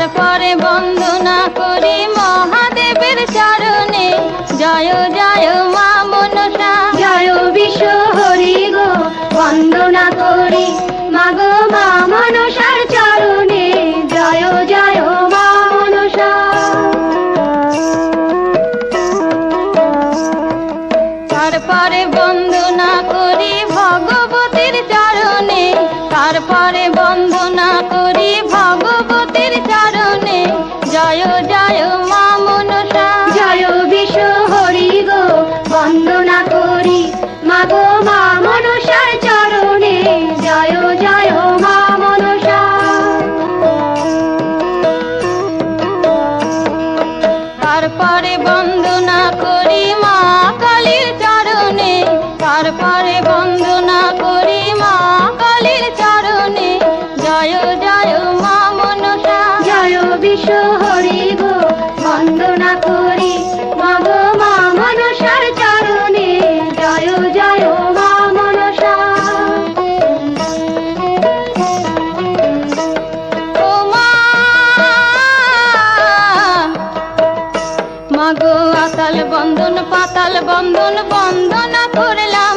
তারপরে বন্দনা করি মহাদেবের চরণে। জয় জয় মা মনসা, জয় বিশ্ব হরি গো, বন্দনা করি মাগো মা মনসার চরণে। জয় জয় মা মনসা। তারপরে বন্দনা করি ভগবতীর চরণে। তারপরে বন্দনা করি ভগবতীর চরণে। জয় জয় মা মনসা, জয় বিশ্ব হরি গো, বন্দনা করি মাগো মা মনসার চরণে। জয় জয় মা মনসা। তারপরে বন্দনা করি মা কালীর চরণে। তারপরে বন্দনা করি মা কালীর চরণে। জয় জয় মা মনসা, জয় বিশ্ব হরি গো, বন্দনা করি মাগো মা মনসার চরণে। জয় জয় মা মনসা। ও মা, মাগো আতাল বন্দন পাতাল বন্দন বন্দনা করলাম।